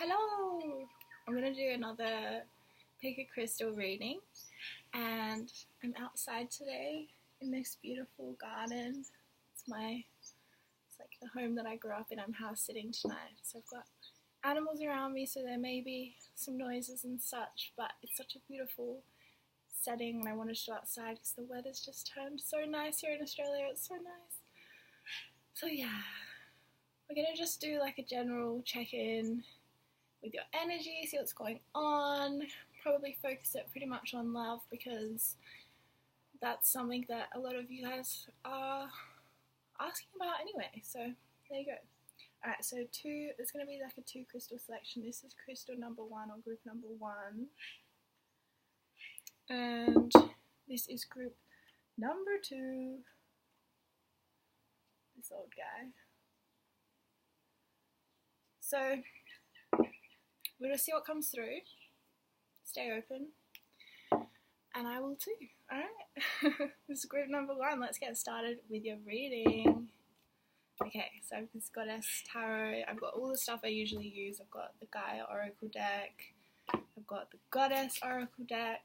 Hello! I'm going to do another Pick a Crystal reading, and I'm outside today in this beautiful garden. It's like the home that I grew up in. I'm house sitting tonight, so I've got animals around me, so there may be some noises and such, but it's such a beautiful setting and I wanted to go outside because the weather's just turned so nice here in Australia. It's so nice. So yeah, we're going to just do like a general check-in with your energy, see what's going on, probably focus it pretty much on love because that's something that a lot of you guys are asking about anyway, so there you go. Alright, so it's going to be like a 2 crystal selection. This is crystal number 1 or group number 1, and this is group number 2, this old guy. So we're going to see what comes through, stay open, and I will too. Alright, this is group number 1, let's get started with your reading. Okay, so I've this Goddess Tarot, I've got all the stuff I usually use. I've got the Gaia Oracle deck, I've got the Goddess Oracle deck,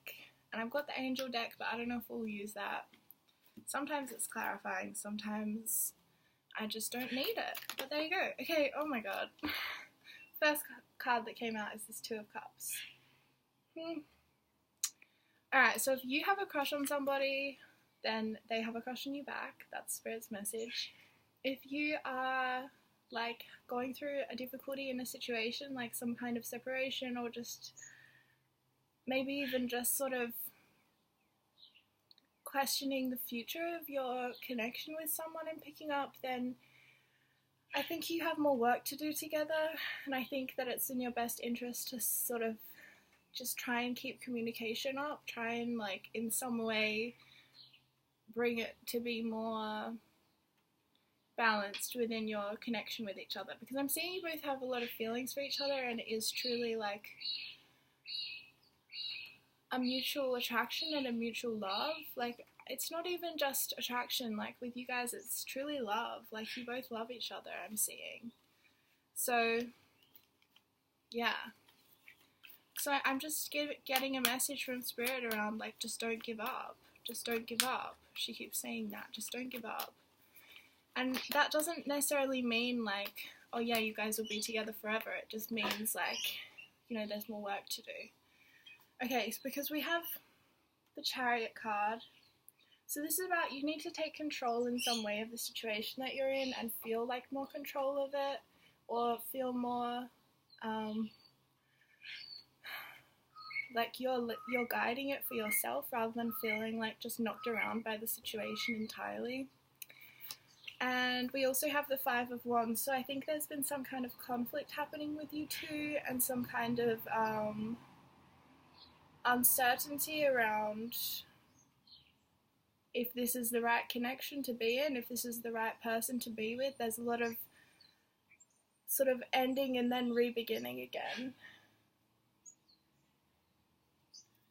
and I've got the Angel deck, but I don't know if we'll use that. Sometimes it's clarifying, sometimes I just don't need it, but there you go. Okay, oh my god. First card that came out is this 2 of Cups. Alright, so if you have a crush on somebody, then they have a crush on you back. That's Spirit's message. If you are like going through a difficulty in a situation, like some kind of separation or just maybe even just sort of questioning the future of your connection with someone and picking up, then I think you have more work to do together, and I think that it's in your best interest to sort of just try and keep communication up, try and like in some way bring it to be more balanced within your connection with each other, because I'm seeing you both have a lot of feelings for each other and it is truly like a mutual attraction and a mutual love. Like it's not even just attraction, like with you guys it's truly love, like you both love each other, I'm seeing. So yeah, so I'm just getting a message from Spirit around like just don't give up, just don't give up. She keeps saying that, just don't give up. And that doesn't necessarily mean like, oh yeah, you guys will be together forever. It just means like, you know, there's more work to do. Okay, so because we have the Chariot card, so this is about you need to take control in some way of the situation that you're in and feel like more control of it, or feel more like you're guiding it for yourself rather than feeling like just knocked around by the situation entirely. And we also have the 5 of Wands, so I think there's been some kind of conflict happening with you two and some kind of uncertainty around if this is the right connection to be in, if this is the right person to be with. There's a lot of sort of ending and then re-beginning again.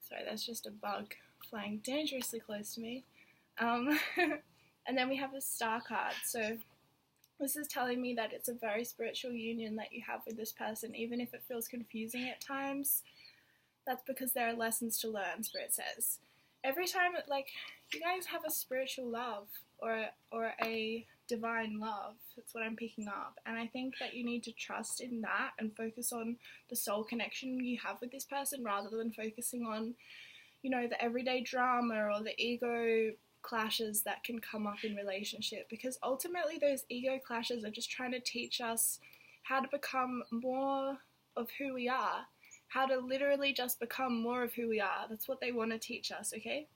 Sorry, that's just a bug flying dangerously close to me. And then we have a Star card, so this is telling me that it's a very spiritual union that you have with this person, even if it feels confusing at times. That's because there are lessons to learn, Spirit says. Every time, like, you guys have a spiritual love or a divine love, that's what I'm picking up, and I think that you need to trust in that and focus on the soul connection you have with this person rather than focusing on, you know, the everyday drama or the ego clashes that can come up in relationship, because ultimately those ego clashes are just trying to teach us how to become more of who we are, how to literally just become more of who we are. That's what they want to teach us, okay?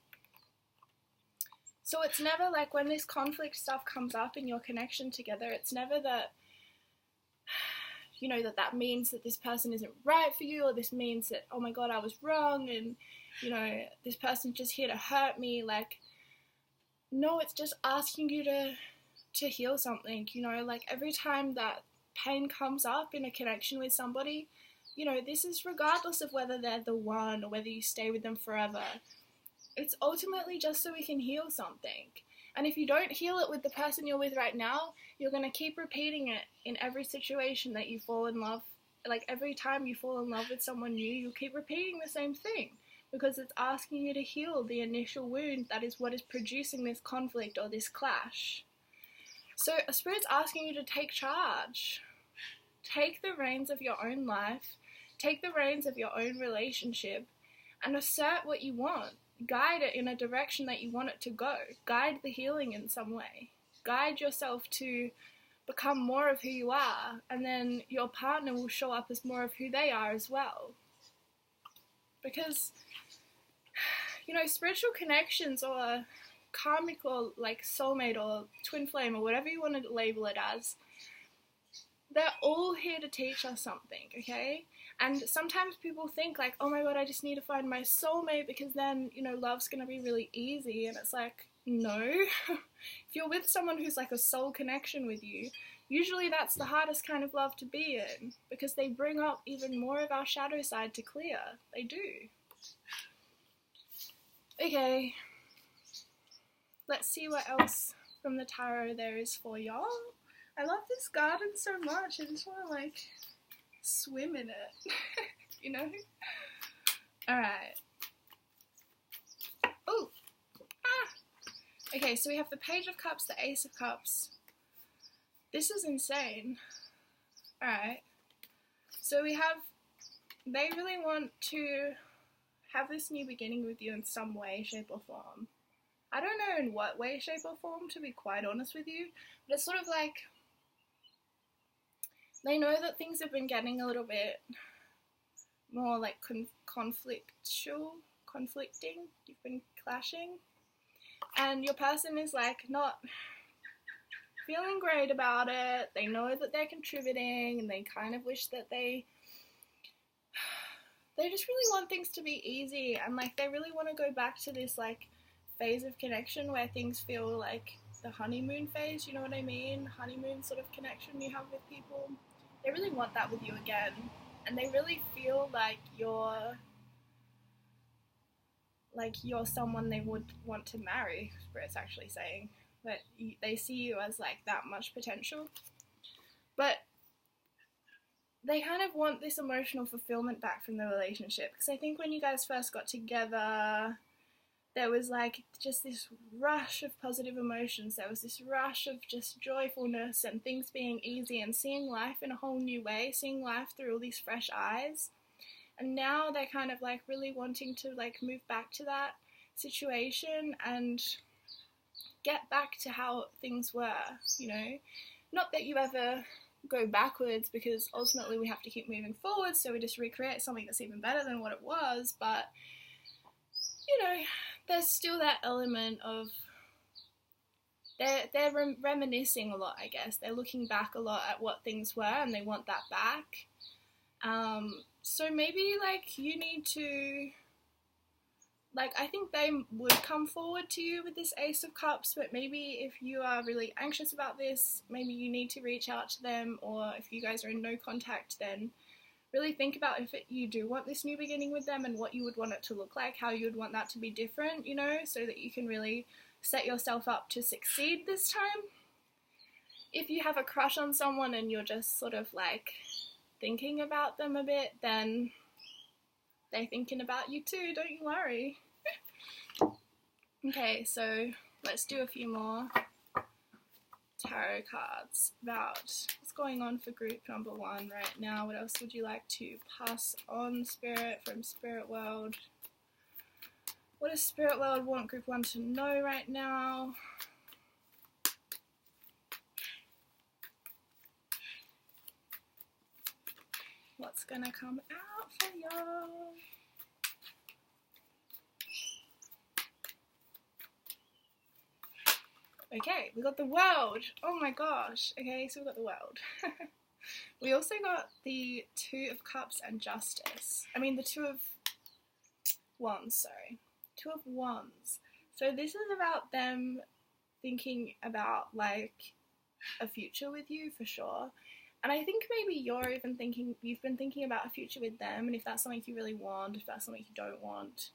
So it's never like when this conflict stuff comes up in your connection together, it's never that, you know, that means that this person isn't right for you, or this means that, oh my god, I was wrong, and, you know, this person's just here to hurt me. Like, no, it's just asking you to heal something, you know, like every time that pain comes up in a connection with somebody, you know, this is regardless of whether they're the one or whether you stay with them forever. It's ultimately just so we can heal something. And if you don't heal it with the person you're with right now, you're going to keep repeating it in every situation that you fall in love like every time you fall in love with someone new, you'll keep repeating the same thing because it's asking you to heal the initial wound that is what is producing this conflict or this clash. So Spirit's asking you to take charge. Take the reins of your own life, take the reins of your own relationship, and assert what you want. Guide it in a direction that you want it to go. Guide the healing in some way. Guide yourself to become more of who you are, and then your partner will show up as more of who they are as well. Because, you know, spiritual connections or karmic or like soulmate or twin flame or whatever you want to label it as, they're all here to teach us something, okay? And sometimes people think like, oh my god, I just need to find my soulmate because then, you know, love's gonna be really easy. And it's like, no. If you're with someone who's like a soul connection with you, usually that's the hardest kind of love to be in because they bring up even more of our shadow side to clear. They do. Okay. Let's see what else from the tarot there is for y'all. I love this garden so much. I just want to like swim in it, you know? Alright. Oh! Ah! Okay, so we have the Page of Cups, the Ace of Cups. This is insane. Alright. So we have, they really want to have this new beginning with you in some way, shape or form. I don't know in what way, shape or form, to be quite honest with you, but it's sort of like, they know that things have been getting a little bit more like conflicting, you've been clashing, and your person is like not feeling great about it. They know that they're contributing and they kind of wish that they just really want things to be easy, and like they really want to go back to this like phase of connection where things feel like the honeymoon phase, you know what I mean? Honeymoon sort of connection you have with people. They really want that with you again, and they really feel like you're someone they would want to marry, Spirit's actually saying. That they see you as like that much potential. But they kind of want this emotional fulfillment back from the relationship, because I think when you guys first got together, there was like just this rush of positive emotions. There was this rush of just joyfulness and things being easy and seeing life in a whole new way, seeing life through all these fresh eyes. And now they're kind of like really wanting to like move back to that situation and get back to how things were, you know? Not that you ever go backwards, because ultimately we have to keep moving forward, so we just recreate something that's even better than what it was, but, you know, there's still that element of they're reminiscing a lot, I guess. They're looking back a lot at what things were, and they want that back. So maybe, like, you need to, like, I think they would come forward to you with this Ace of Cups, but maybe if you are really anxious about this, maybe you need to reach out to them, or if you guys are in no contact, then really think about if you do want this new beginning with them and what you would want it to look like, how you would want that to be different, you know, so that you can really set yourself up to succeed this time. If you have a crush on someone and you're just sort of like thinking about them a bit, then they're thinking about you too, don't you worry. Okay, so let's do a few more tarot cards about what's going on for group number 1 right now. What else would you like to pass on, Spirit, from Spirit World? What does Spirit World want group 1 to know right now? What's gonna come out for y'all? Okay, we got the World. Oh my gosh. Okay, so we got the World. We also got the Two of Cups and Justice. I mean, the Two of Wands, sorry. Two of Wands. So this is about them thinking about, like, a future with you, for sure. And I think maybe you've been thinking about a future with them, and if that's something you really want, if that's something you don't want.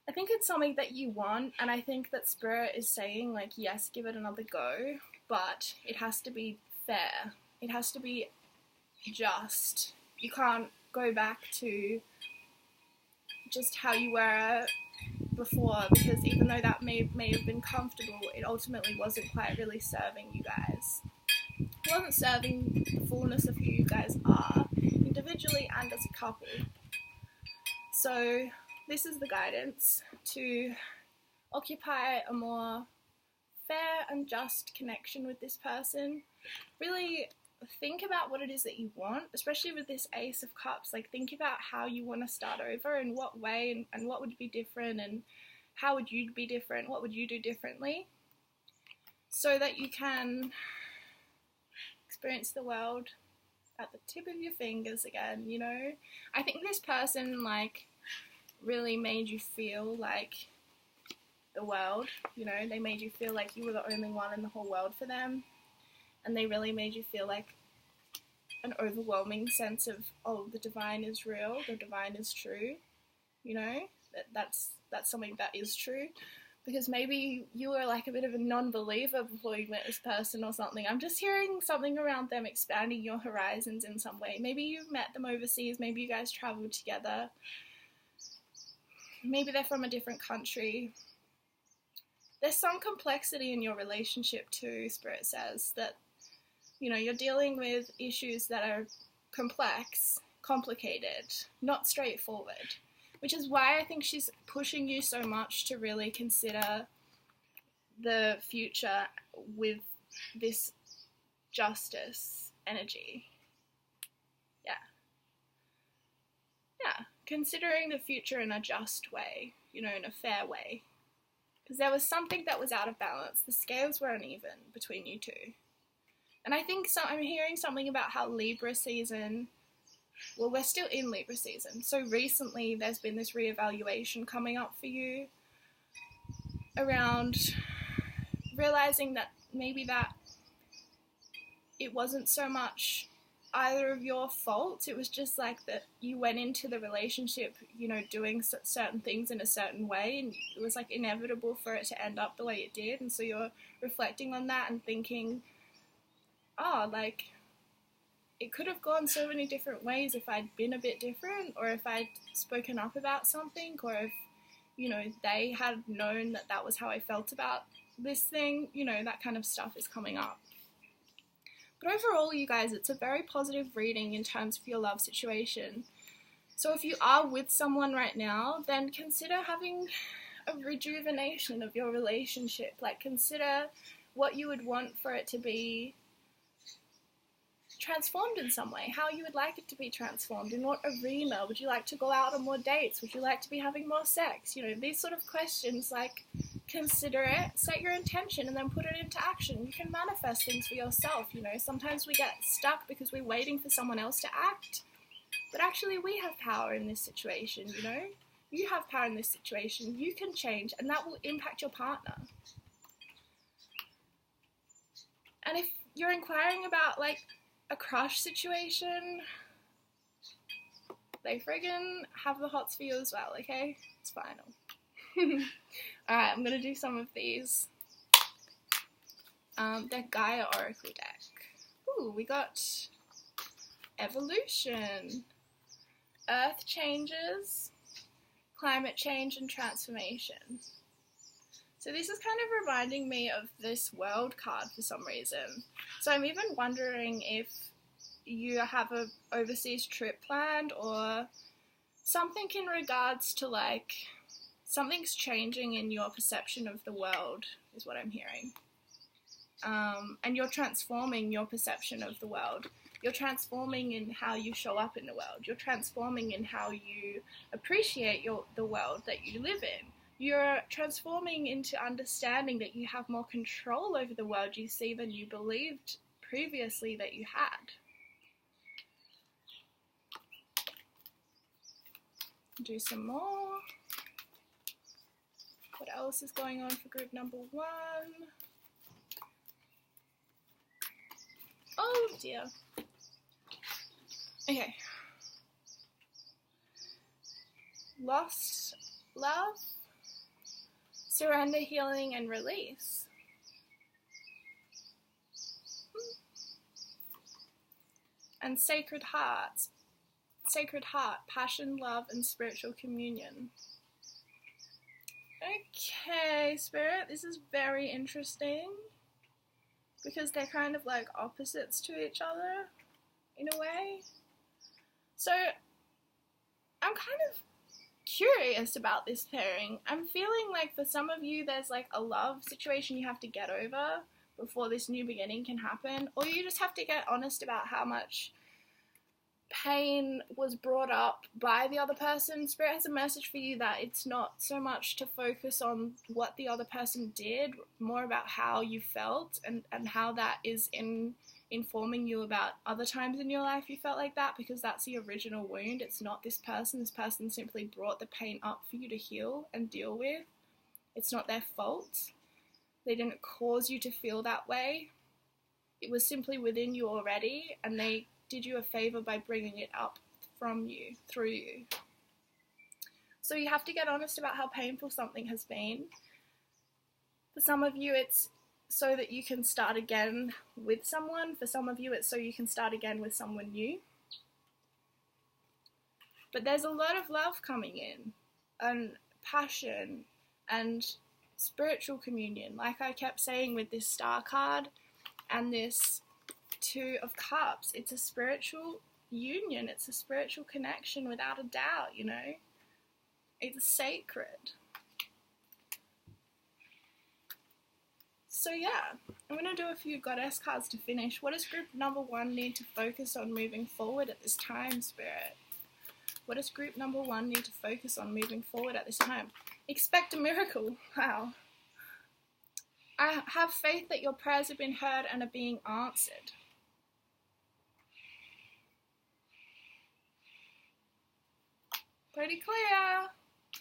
I think it's something that you want, and I think that Spirit is saying, like, yes, give it another go, but it has to be fair. It has to be just. You can't go back to just how you were before, because even though that may have been comfortable, it ultimately wasn't quite really serving you guys. It wasn't serving the fullness of who you guys are, individually and as a couple. So this is the guidance to occupy a more fair and just connection with this person. Really think about what it is that you want, especially with this Ace of Cups. Like, think about how you want to start over, and what way, and what would be different, and how would you be different, what would you do differently, so that you can experience the world at the tip of your fingers again, you know? I think this person, like, really made you feel like the world, you know? They made you feel like you were the only one in the whole world for them. And they really made you feel like an overwhelming sense of, oh, the divine is real, the divine is true, you know? That's something that is true. Because maybe you were like a bit of a non-believer before you met this person or something. I'm just hearing something around them expanding your horizons in some way. Maybe you've met them overseas, maybe you guys traveled together. Maybe they're from a different country. There's some complexity in your relationship too, Spirit says, that, you know, you're dealing with issues that are complex, complicated, not straightforward, which is why I think she's pushing you so much to really consider the future with this justice energy. Yeah, considering the future in a just way, you know, in a fair way. Because there was something that was out of balance. The scales were uneven between you two. And I think I'm hearing something about how Libra season, well, we're still in Libra season. So recently there's been this reevaluation coming up for you around realizing that maybe that it wasn't so much either of your faults. It was just like that you went into the relationship, you know, doing certain things in a certain way, and it was like inevitable for it to end up the way it did. And so you're reflecting on that and thinking, oh, like, it could have gone so many different ways if I'd been a bit different, or if I'd spoken up about something, or if, you know, they had known that that was how I felt about this thing. You know, that kind of stuff is coming up. But overall, you guys, it's a very positive reading in terms of your love situation. So if you are with someone right now, then consider having a rejuvenation of your relationship. Like, consider what you would want for it to be transformed in some way, how you would like it to be transformed, in what arena. Would you like to go out on more dates? Would you like to be having more sex? You know, these sort of questions, like, consider it, set your intention, and then put it into action. You can manifest things for yourself, you know. Sometimes we get stuck because we're waiting for someone else to act, but actually we have power in this situation, you know. You have power in this situation. You can change, and that will impact your partner. And if you're inquiring about, like, a crush situation, they friggin' have the hots for you as well, okay? It's final. Alright, I'm going to do some of these. They're Gaia Oracle deck. Ooh, we got Evolution, Earth Changes, Climate Change and Transformation. So this is kind of reminding me of this World card for some reason. So I'm even wondering if you have a overseas trip planned, or something in regards to, like, something's changing in your perception of the world, is what I'm hearing. And you're transforming your perception of the world. You're transforming in how you show up in the world. You're transforming in how you appreciate the world that you live in. You're transforming into understanding that you have more control over the world you see than you believed previously that you had. Do some more. What else is going on for group number 1? Oh dear. Okay. Lost love, surrender, healing, and release. and Sacred Heart, passion, love, and spiritual communion. Okay, Spirit, this is very interesting because they're kind of like opposites to each other in a way. So I'm kind of curious about this pairing. I'm feeling like for some of you there's like a love situation you have to get over before this new beginning can happen, or you just have to get honest about how much pain was brought up by the other person. Spirit has a message for you that it's not so much to focus on what the other person did, more about how you felt and how that is informing you about other times in your life you felt like that, because that's the original wound. It's not this person. This person simply brought the pain up for you to heal and deal with. It's not their fault. They didn't cause you to feel that way. It was simply within you already, and they did you a favor by bringing it up from you, through you. So you have to get honest about how painful something has been. For some of you, it's so that you can start again with someone. For some of you, it's so you can start again with someone new. But there's a lot of love coming in, and passion, and spiritual communion. Like I kept saying with this Star card and this Two of Cups, it's a spiritual union. It's a spiritual connection without a doubt, you know. It's sacred. So yeah, I'm going to do a few goddess cards to finish. What does group number 1 need to focus on moving forward at this time, Spirit? What does group number 1 need to focus on moving forward at this time? Expect a miracle. Wow. I have faith that your prayers have been heard and are being answered. Pretty clear.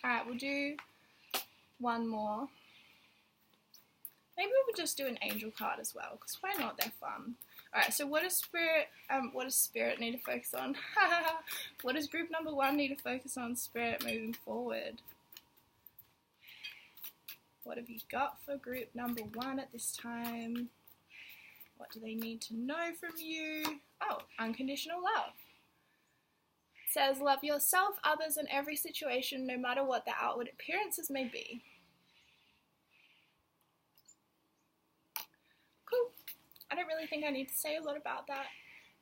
Alright, we'll do one more. Maybe we'll just do an angel card as well, because why not? They're fun. Alright, so what does Spirit need to focus on? What does group number 1 need to focus on, Spirit, moving forward? What have you got for group number 1 at this time? What do they need to know from you? Oh, unconditional love. It says, love yourself, others, and every situation, no matter what the outward appearances may be. Cool. I don't really think I need to say a lot about that.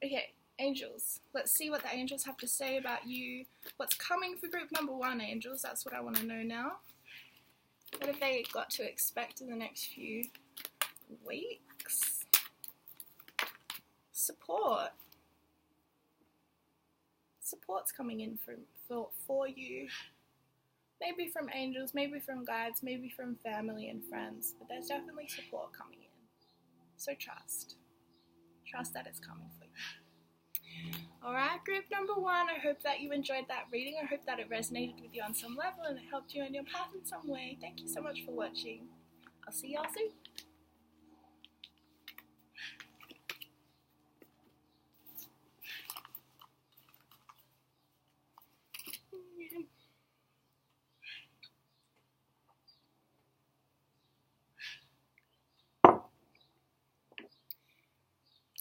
Okay, angels. Let's see what the angels have to say about you. What's coming for group number 1, angels? That's what I want to know now. What have they got to expect in the next few weeks? Support. Support's coming in for you. Maybe from angels, maybe from guides, maybe from family and friends. But there's definitely support coming in. So trust. Trust that it's coming for you. Alright, group number 1, I hope that you enjoyed that reading. I hope that it resonated with you on some level and it helped you on your path in some way. Thank you so much for watching. I'll see y'all soon.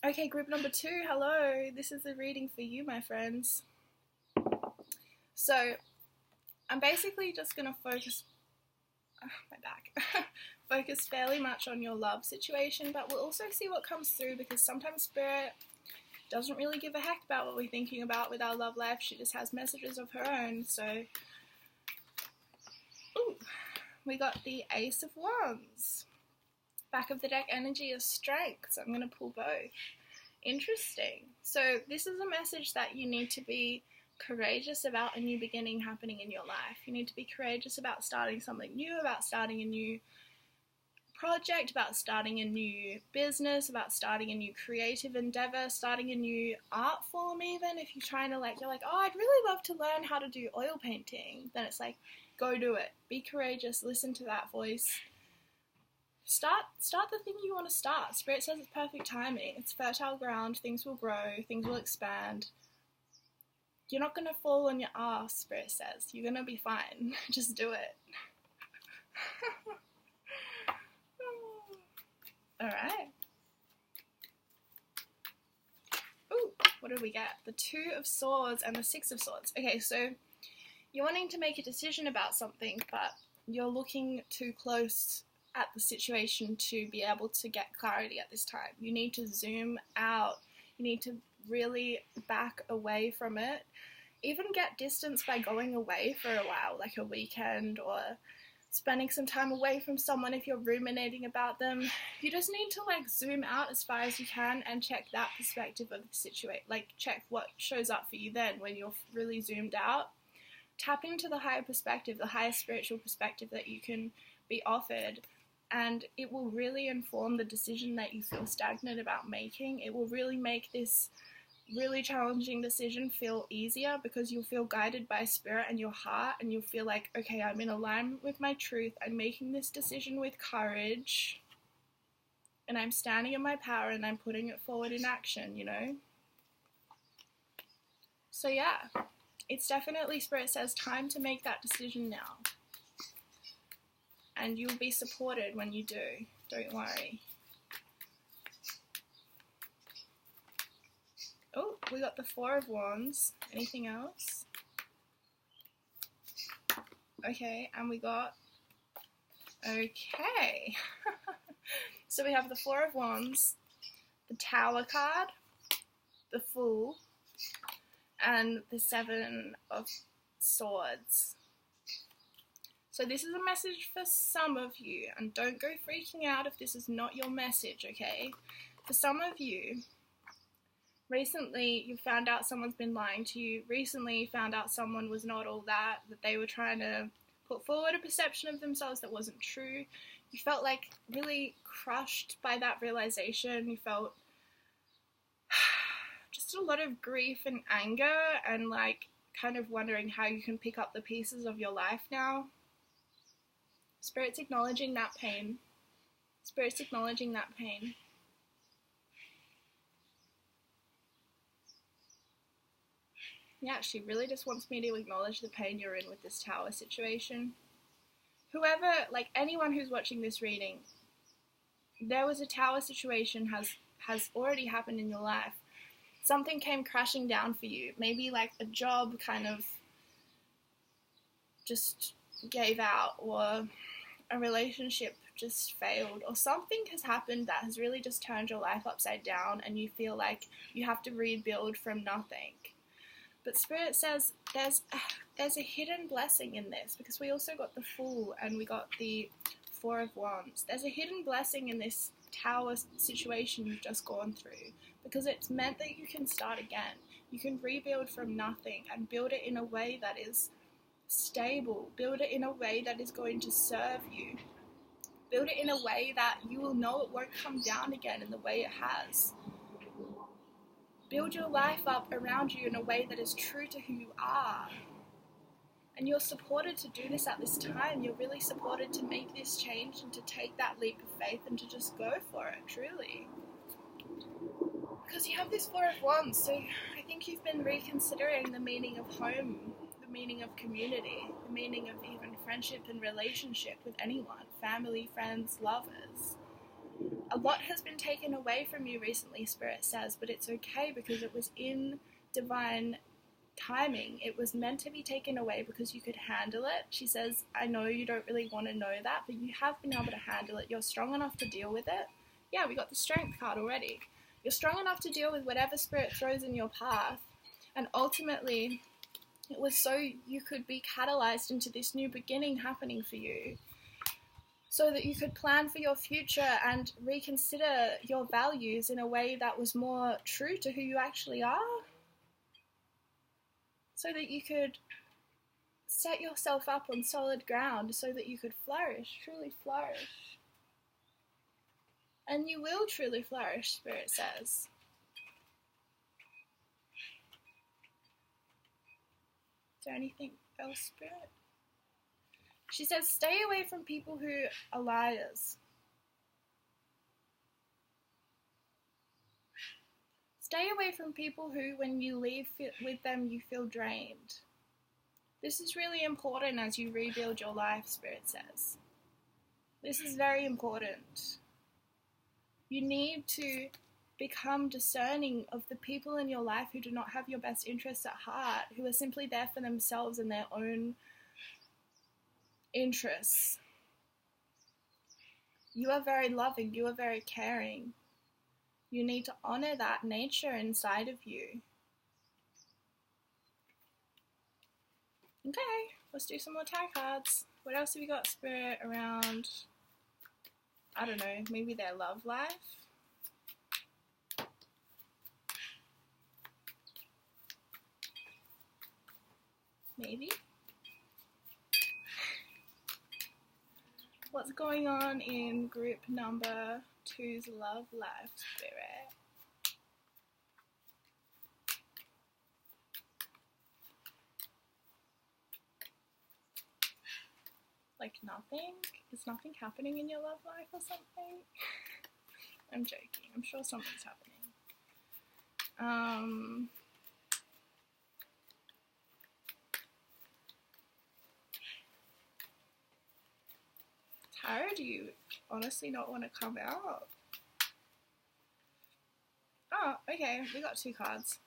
Okay, group number 2, hello. This is a reading for you, my friends. So, I'm basically just going to focus focus fairly much on your love situation, but we'll also see what comes through, because sometimes Spirit doesn't really give a heck about what we're thinking about with our love life. She just has messages of her own. So, ooh, we got the Ace of Wands. Back of the deck energy is strength, so I'm going to pull both. Interesting. So this is a message that you need to be courageous about a new beginning happening in your life. You need to be courageous about starting something new, about starting a new project, about starting a new business, about starting a new creative endeavor, starting a new art form even. If you're trying to you're like, oh, I'd really love to learn how to do oil painting, then it's like, go do it. Be courageous, listen to that voice. Start the thing you want to start. Spirit says it's perfect timing. It's fertile ground. Things will grow. Things will expand. You're not going to fall on your ass, Spirit says. You're going to be fine. Just do it. Alright. Ooh, what did we get? The Two of Swords and the Six of Swords. Okay, so you're wanting to make a decision about something, but you're looking too close at the situation to be able to get clarity at this time. You need to zoom out. You need to really back away from it. Even get distance by going away for a while, like a weekend, or spending some time away from someone if you're ruminating about them. You just need to like zoom out as far as you can and check that perspective of the situation. Like check what shows up for you then when you're really zoomed out. Tap into the higher perspective, the higher spiritual perspective that you can be offered, and it will really inform the decision that you feel stagnant about making. It will really make this really challenging decision feel easier because you'll feel guided by spirit and your heart, and you'll feel like, okay, I'm in alignment with my truth. I'm making this decision with courage, and I'm standing in my power, and I'm putting it forward in action, you know? So yeah, it's definitely, Spirit says, time to make that decision now. And you'll be supported when you do. Don't worry. Oh, we got the Four of Wands. Anything else? Okay, and we got... Okay. So we have the Four of Wands, the Tower card, the Fool, and the Seven of Swords. So this is a message for some of you, and don't go freaking out if this is not your message, okay? For some of you, recently you found out someone's been lying to you. Recently you found out someone was not all that they were trying to put forward a perception of themselves that wasn't true. You felt like really crushed by that realization. You felt just a lot of grief and anger, and like kind of wondering how you can pick up the pieces of your life now. Spirit's acknowledging that pain. Spirit's acknowledging that pain. Yeah, she really just wants me to acknowledge the pain you're in with this Tower situation. Whoever, like anyone who's watching this reading, there was a Tower situation has already happened in your life. Something came crashing down for you. Maybe like a job kind of just gave out, or a relationship just failed, or something has happened that has really just turned your life upside down, and you feel like you have to rebuild from nothing. But Spirit says there's a hidden blessing in this, because we also got the Fool and we got the Four of Wands. There's a hidden blessing in this Tower situation you've just gone through, because it's meant that you can start again. You can rebuild from nothing and build it in a way that is stable. Build it in a way that is going to serve you. Build it in a way that you will know it won't come down again in the way it has. Build your life up around you in a way that is true to who you are. And you're supported to do this at this time. You're really supported to make this change and to take that leap of faith and to just go for it, truly. Because you have this Four of Wands, so I think you've been reconsidering the meaning of home, the meaning of community, the meaning of even friendship and relationship with anyone, family, friends, lovers. A lot has been taken away from you recently, Spirit says, but it's okay because it was in divine timing. It was meant to be taken away because you could handle it. She says, I know you don't really want to know that, but you have been able to handle it. You're strong enough to deal with it. Yeah, we got the Strength card already. You're strong enough to deal with whatever Spirit throws in your path, and ultimately it was so you could be catalyzed into this new beginning happening for you, so that you could plan for your future and reconsider your values in a way that was more true to who you actually are, so that you could set yourself up on solid ground so that you could flourish, truly flourish. And you will truly flourish, Spirit says. Is there anything else, Spirit? She says, stay away from people who are liars. Stay away from people who, when you leave with them, you feel drained. This is really important as you rebuild your life, Spirit says. This is very important. You need to become discerning of the people in your life who do not have your best interests at heart, who are simply there for themselves and their own interests. You are very loving, you are very caring. You need to honor that nature inside of you. Okay, let's do some more tarot cards. What else have we got, Spirit, around, I don't know, maybe their love life? Maybe? What's going on in group number 2's love life, Spirit? Like nothing? Is nothing happening in your love life or something? I'm joking. I'm sure something's happening. Tarot, do you honestly not want to come out? Oh, okay. We got 2 cards.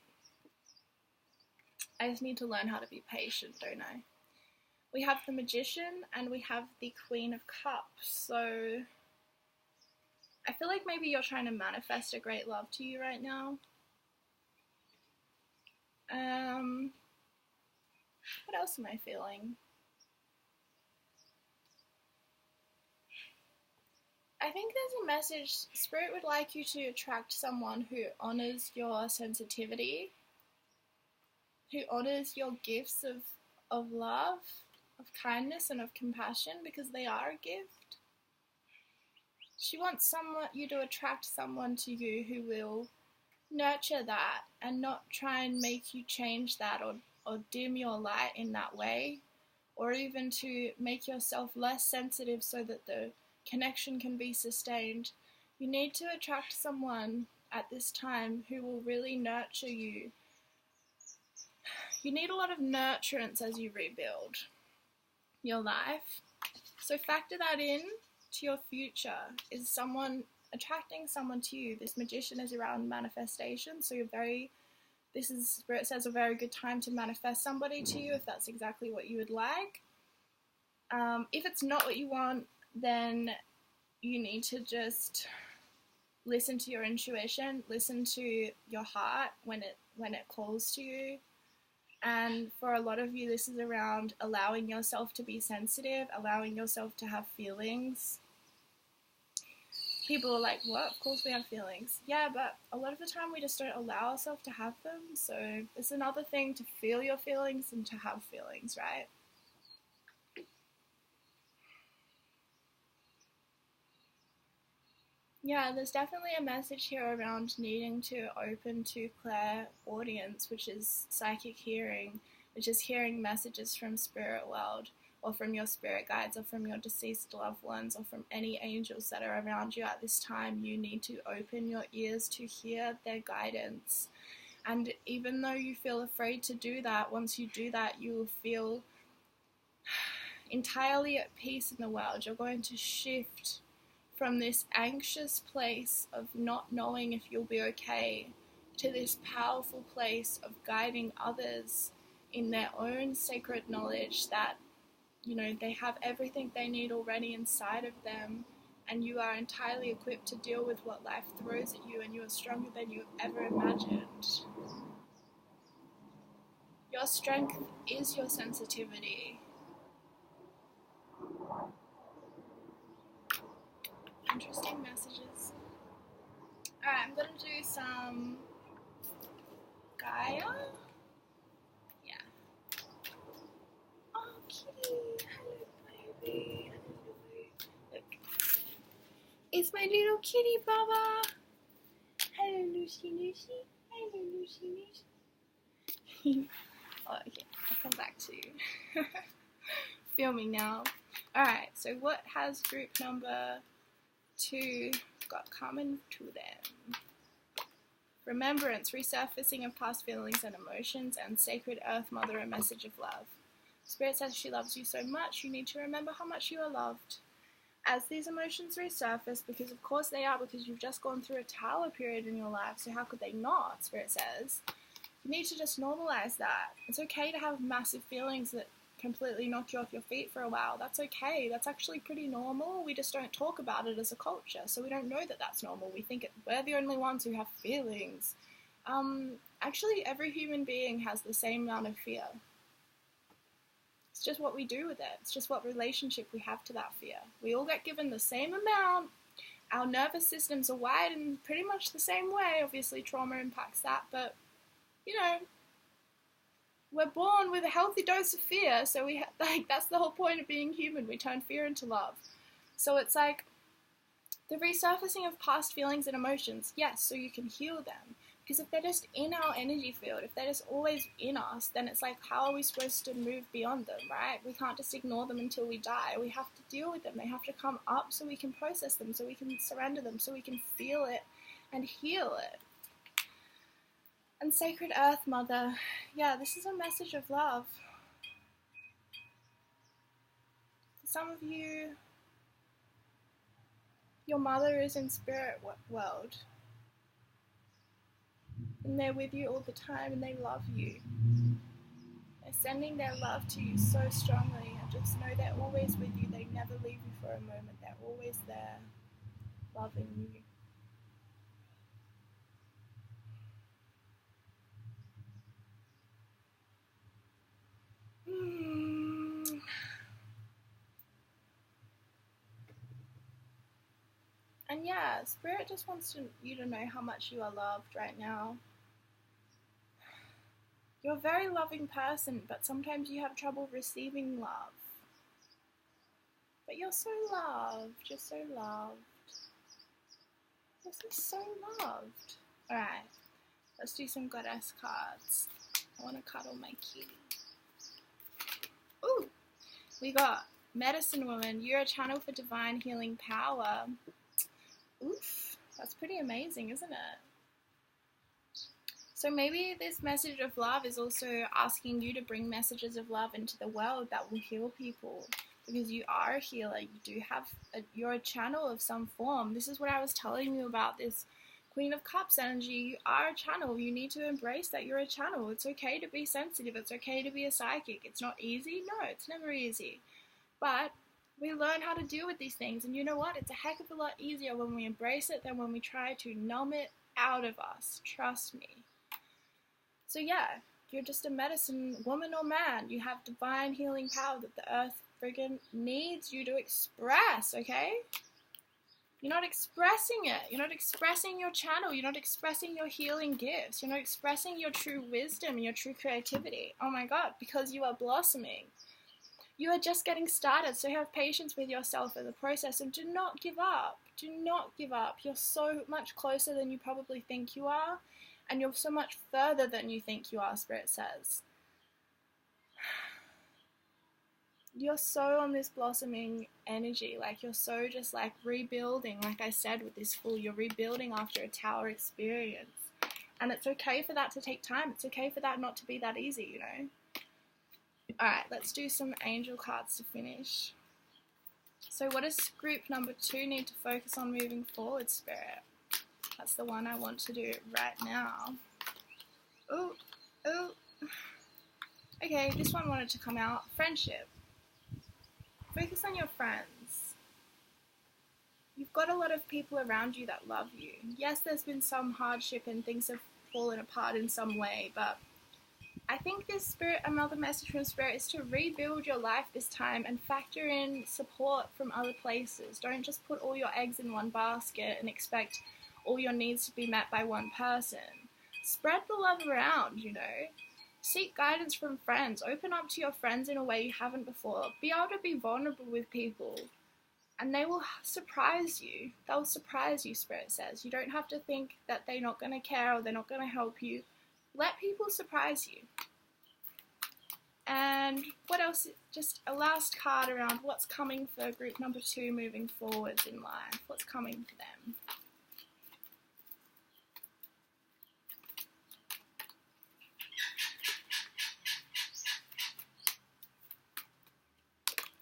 I just need to learn how to be patient, don't I? We have the Magician and we have the Queen of Cups. So I feel like maybe you're trying to manifest a great love to you right now. What else am I feeling? I think there's a message. Spirit would like you to attract someone who honors your sensitivity, who honors your gifts of love, of kindness, and of compassion, because they are a gift. She wants you to attract someone to you who will nurture that and not try and make you change that or dim your light in that way, or even to make yourself less sensitive so that the connection can be sustained. You need to attract someone at this time who will really nurture you. You need a lot of nurturance as you rebuild your life. So factor that in to your future. Is someone attracting someone to you? This Magician is around manifestation, so this is, Spirit says, a very good time to manifest somebody to you if that's exactly what you would like. If it's not what you want, then you need to just listen to your intuition, listen to your heart when it calls to you. And for a lot of you, this is around allowing yourself to be sensitive, allowing yourself to have feelings. People are like, what? Of course we have feelings. Yeah, but a lot of the time we just don't allow ourselves to have them. So it's another thing to feel your feelings and to have feelings, right? Yeah, there's definitely a message here around needing to open to clairaudience, which is psychic hearing, which is hearing messages from spirit world, or from your spirit guides, or from your deceased loved ones, or from any angels that are around you at this time. You need to open your ears to hear their guidance. And even though you feel afraid to do that, once you do that, you will feel entirely at peace in the world. You're going to shift from this anxious place of not knowing if you'll be okay to this powerful place of guiding others in their own sacred knowledge that, you know, they have everything they need already inside of them, and you are entirely equipped to deal with what life throws at you, and you are stronger than you have ever imagined. Your strength is your sensitivity. Interesting messages. Alright, I'm gonna do some Gaia. Yeah. Oh, kitty. Hello, baby. Hello. Look. It's my little kitty, Baba. Hello, Lucy, Lucy. Hello, Lucy, Lucy. Oh, okay. I'll come back to you. Filming now. Alright, so what has group number 2 got common to them? Remembrance, resurfacing of past feelings and emotions, and Sacred Earth Mother, a message of love. Spirit says she loves you so much, you need to remember how much you are loved. as these emotions resurface, because of course they are, because you've just gone through a tower period in your life, so how could they not, Spirit says, you need to just normalize that. It's okay to have massive feelings that completely knock you off your feet for a while. That's okay. That's actually pretty normal. We just don't talk about it as a culture, so we don't know that that's normal. We think we're the only ones who have feelings. Actually, every human being has the same amount of fear. It's just what we do with it. It's just what relationship we have to that fear. We all get given the same amount. Our nervous systems are wired in pretty much the same way. Obviously, trauma impacts that, but, you know, we're born with a healthy dose of fear, so that's the whole point of being human. We turn fear into love. So it's like the resurfacing of past feelings and emotions, yes, so you can heal them. Because if they're just in our energy field, if they're just always in us, then it's like, how are we supposed to move beyond them, right? We can't just ignore them until we die. We have to deal with them. They have to come up so we can process them, so we can surrender them, so we can feel it and heal it. And Sacred Earth Mother, yeah, this is a message of love. For some of you, your mother is in spirit world. And they're with you all the time and they love you. They're sending their love to you so strongly, and just know they're always with you. They never leave you for a moment. They're always there, loving you. And yeah, Spirit just wants you to know how much you are loved right now. You're a very loving person, but sometimes you have trouble receiving love. But you're so loved. You're so loved. You're so loved. Alright, let's do some goddess cards. I want to cuddle my kitty. Ooh! We got Medicine Woman. You're a channel for divine healing power. Oof, that's pretty amazing, isn't it? So maybe this message of love is also asking you to bring messages of love into the world that will heal people. Because you are a healer. You're a channel of some form. This is what I was telling you about this Queen of Cups energy. You are a channel. You need to embrace that you're a channel. It's okay to be sensitive. It's okay to be a psychic. It's not easy. No, it's never easy. But we learn how to deal with these things, and you know what? It's a heck of a lot easier when we embrace it than when we try to numb it out of us. Trust me. So yeah, you're just a medicine woman or man. You have divine healing power that the earth friggin' needs you to express, okay? You're not expressing it. You're not expressing your channel. You're not expressing your healing gifts. You're not expressing your true wisdom, your true creativity. Oh my God, because you are blossoming. You are just getting started, so have patience with yourself in the process and do not give up. Do not give up. You're so much closer than you probably think you are, and you're so much further than you think you are, Spirit says. You're so on this blossoming energy, like you're so just like rebuilding, like I said with this Fool, you're rebuilding after a tower experience. And it's okay for that to take time. It's okay for that not to be that easy, you know? Alright, let's do some angel cards to finish. So what does group number 2 need to focus on moving forward, Spirit? That's the one I want to do right now. Oh. Okay, this one wanted to come out. Friendship. Focus on your friends. You've got a lot of people around you that love you. Yes, there's been some hardship and things have fallen apart in some way, but I think this Spirit, another message from Spirit, is to rebuild your life this time and factor in support from other places. Don't just put all your eggs in one basket and expect all your needs to be met by one person. Spread the love around, you know. Seek guidance from friends. Open up to your friends in a way you haven't before. Be able to be vulnerable with people. And they will surprise you. They'll surprise you, Spirit says. You don't have to think that they're not going to care or they're not going to help you. Let people surprise you. And what else? Just a last card around what's coming for group number 2 moving forwards in life. What's coming for them?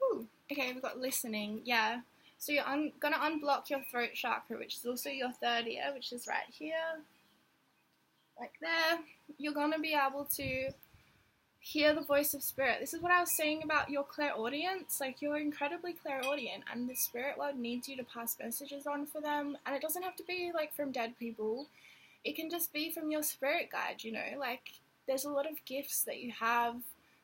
Ooh, okay, we've got listening. Yeah. So you're going to unblock your throat chakra, which is also your third ear, which is right here, like there. You're going to be able to hear the voice of spirit. This is what I was saying about your clairaudience. Like, you're incredibly clairaudient, and the spirit world needs you to pass messages on for them. And it doesn't have to be like from dead people. It can just be from your spirit guide, you know. Like, there's a lot of gifts that you have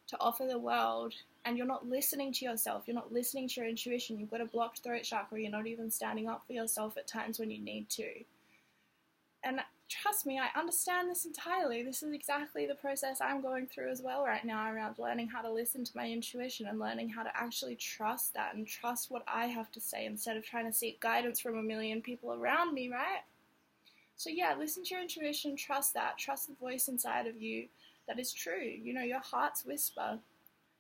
to offer the world, and you're not listening to yourself. You're not listening to your intuition. You've got a blocked throat chakra. You're not even standing up for yourself at times when you need to. And trust me, I understand this entirely. This is exactly the process I'm going through as well right now, around learning how to listen to my intuition and learning how to actually trust that and trust what I have to say instead of trying to seek guidance from a million people around me, right? So yeah, listen to your intuition, trust that, trust the voice inside of you that is true. You know, your heart's whisper,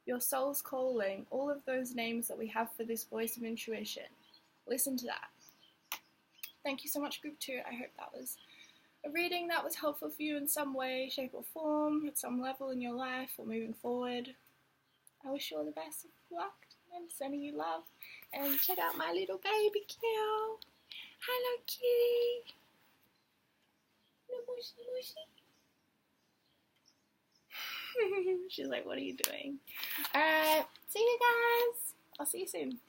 your soul's calling, all of those names that we have for this voice of intuition. Listen to that. Thank you so much, Group 2. I hope that was a reading that was helpful for you in some way, shape or form, at some level in your life or moving forward. I wish you all the best of luck and sending you love. And check out my little baby cow. Hello, kitty. Mushy, mushy. She's like, what are you doing? Alright, see you guys. I'll see you soon.